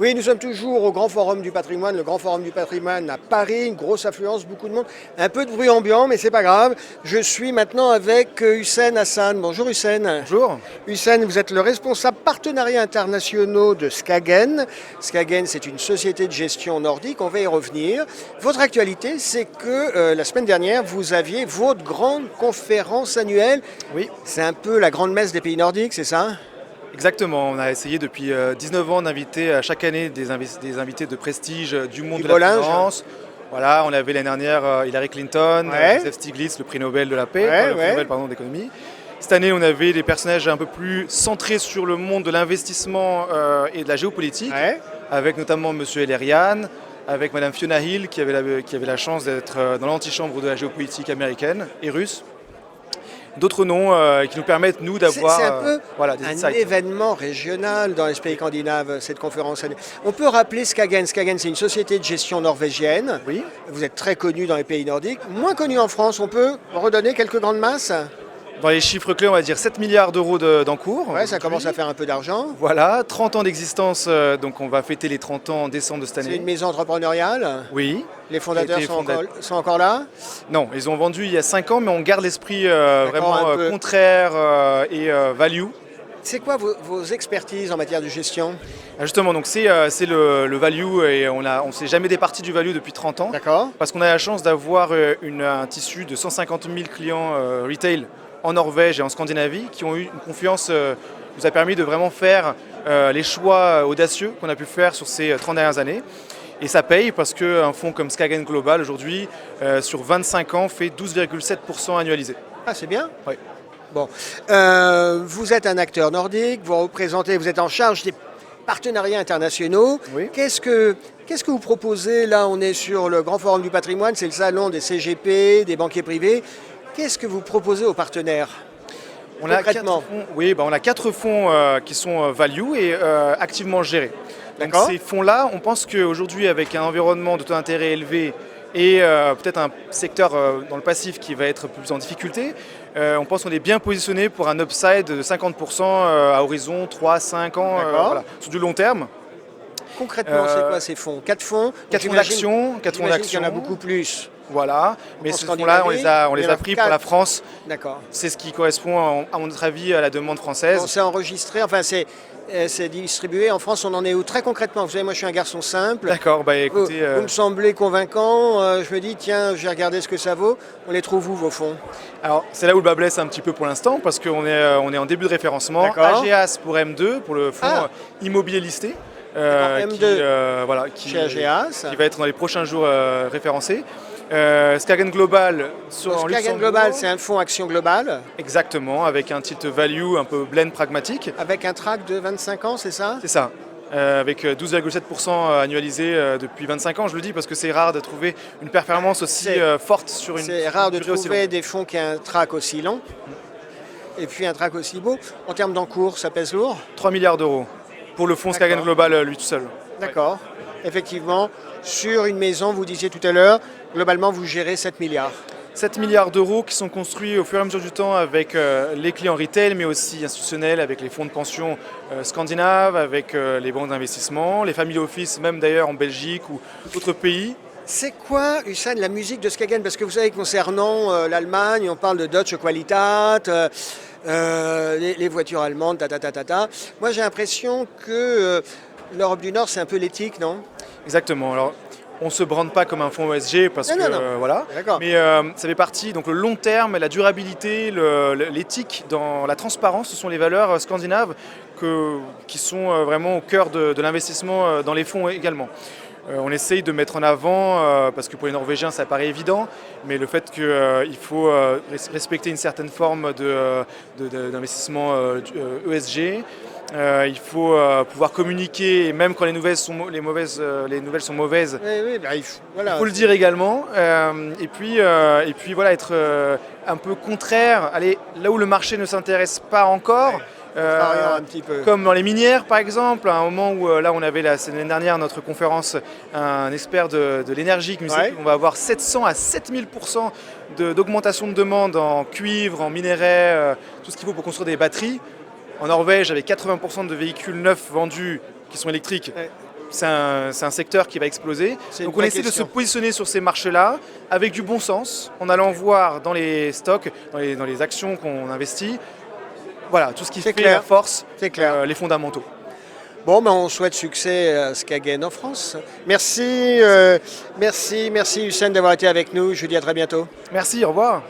Oui, nous sommes toujours au Grand Forum du Patrimoine. Le Grand Forum du Patrimoine à Paris, une grosse affluence, beaucoup de monde. Un peu de bruit ambiant, mais c'est pas grave. Je suis maintenant avec Hussein Hassan. Bonjour Hussein. Bonjour. Hussein, vous êtes le responsable partenariats internationaux de Skagen. Skagen, c'est une société de gestion nordique, on va y revenir. Votre actualité, c'est que la semaine dernière, vous aviez votre grande conférence annuelle. Oui, C'est un peu la grande messe des pays nordiques, c'est ça? exactement. On a essayé depuis 19 ans d'inviter chaque année des invités de prestige du monde Du de la beau linge. finance. Voilà, on avait l'année dernière Hillary Clinton, Ouais. Joseph Stiglitz, le prix Nobel de la paix, Ouais, le prix ouais. Nobel pardon, d'économie. Cette année, on avait des personnages un peu plus centrés sur le monde de l'investissement et de la géopolitique, Ouais. avec notamment Monsieur Elerian, avec Madame Fiona Hill, qui avait la chance d'être dans l'antichambre de la géopolitique américaine et russe. D'autres noms qui nous permettent, nous, d'avoir C'est un peu des un insights. événement régional dans les pays scandinaves, cette conférence annuelle. On peut rappeler Skagen. Skagen, c'est une société de gestion norvégienne. Oui. Vous êtes très connu dans les pays nordiques, moins connu en France. On peut redonner quelques grandes masses? Dans les chiffres clés, on va dire 7 milliards d'euros d'encours. Ouais, ça commence à faire un peu d'argent. Voilà, 30 ans d'existence, donc on va fêter les 30 ans en décembre de cette C'est année. une maison entrepreneuriale. Oui. Les fondateurs Qui a été sont encore là. Non, ils ont vendu il y a 5 ans, mais on garde l'esprit vraiment un peu. contraire et value. C'est quoi vos expertises en matière de gestion? Justement, donc c'est le value et on ne s'est jamais départi du value depuis 30 ans. D'accord. Parce qu'on a la chance d'avoir un tissu de 150 000 clients retail en Norvège et en Scandinavie qui ont eu une confiance, nous a permis de vraiment faire les choix audacieux qu'on a pu faire sur ces 30 dernières années. Et ça paye parce qu'un fonds comme Skagen Global aujourd'hui, sur 25 ans, fait 12,7% annualisé. Ah, c'est bien. Oui. Bon, vous êtes un acteur nordique, vous êtes en charge des partenariats internationaux. Oui. Qu'est-ce que vous proposez? Là, on est sur le Grand Forum du Patrimoine, c'est le salon des CGP, des banquiers privés. Qu'est-ce que vous proposez aux partenaires? On a Concrètement. 4 fonds, oui, on a 4 fonds qui sont value et activement gérés. Donc D'accord. ces fonds-là, on pense qu'aujourd'hui, avec un environnement de taux d'intérêt élevé et peut-être un secteur dans le passif qui va être plus en difficulté, on pense qu'on est bien positionné pour un upside de 50% à horizon 3-5 ans, D'accord. sur du long terme. Concrètement, c'est quoi ces fonds? 4 fonds? 4 fonds J'imagine- d'actions, 4 fonds j'imagine qu'il y en a d'actions. beaucoup plus. Voilà, mais En ces fonds-là, on il les y en a a pris 4. pour la France. D'accord. C'est ce qui correspond, à mon avis, à la demande française. On s'est enregistré, enfin c'est distribué. En France, on en est où très concrètement? Vous savez, moi je suis un garçon simple. D'accord, bah Vous, écoutez, vous me semblez convaincant. Je me dis, tiens, je vais regarder ce que ça vaut. On les trouve où vos fonds? alors c'est là où le bas blesse un petit peu pour l'instant, parce qu'on est en début de référencement. D'accord. AGAS pour M2, pour le fonds Ah. immobilier listé, D'accord, qui, M2 voilà, Chez AGAS. qui va être dans les prochains jours référencé. Skagen Global en Skagen Luxembourg. Global, c'est un fonds action globale Exactement, avec un titre value un peu blend pragmatique. avec un track de 25 ans, c'est ça? C'est ça. Avec 12,7% annualisé depuis 25 ans, je le dis parce que c'est rare de trouver une performance aussi forte sur une C'est rare de durée aussi trouver longue. des fonds qui ont un track aussi long et puis un track aussi beau. En termes d'encours, ça pèse lourd? 3 milliards d'euros pour le fonds Skagen D'accord. Global lui tout seul. D'accord. Effectivement, sur une maison, vous disiez tout à l'heure, globalement, vous gérez 7 milliards. 7 milliards d'euros qui sont construits au fur et à mesure du temps avec les clients retail, mais aussi institutionnels, avec les fonds de pension scandinaves, avec les banques d'investissement, les family office, même d'ailleurs en Belgique ou d'autres pays. C'est quoi, Hussein, la musique de Skagen? Parce que vous savez, concernant l'Allemagne, on parle de Deutsche Qualität, les voitures allemandes, ta. Moi, j'ai l'impression que l'Europe du Nord, c'est un peu l'éthique, non? Exactement. Alors, on ne se brande pas comme un fonds ESG parce Non, que non. voilà. D'accord. Mais ça fait partie, donc le long terme, la durabilité, l'éthique, dans la transparence, ce sont les valeurs scandinaves qui sont vraiment au cœur de l'investissement dans les fonds également. On essaye de mettre en avant, parce que pour les Norvégiens ça paraît évident, mais le fait qu'il faut respecter une certaine forme d'investissement ESG. Il faut pouvoir communiquer, et même quand les nouvelles sont mauvaises, Oui, bah, voilà. il faut le dire également. Et puis voilà, être un peu contraire, aller là où le marché ne s'intéresse pas encore. Variant un petit peu. Comme dans les minières par exemple, à un moment où là on avait la semaine dernière notre conférence, un expert de l'énergie qui nous disait qu'on va avoir 700 à 7000% d'augmentation de demande en cuivre, en minerais, tout ce qu'il faut pour construire des batteries. En Norvège, avec 80% de véhicules neufs vendus qui sont électriques, c'est un secteur qui va exploser. C'est une Donc on vraie essaie de se question. positionner sur ces marchés-là avec du bon sens, en allant voir dans les stocks, dans les actions qu'on investit, voilà, tout ce qui C'est fait clair. la force, C'est clair. les fondamentaux. Bon, ben on souhaite succès à Skagen en France. Merci, merci Hussein d'avoir été avec nous. Je vous dis à très bientôt. Merci, au revoir.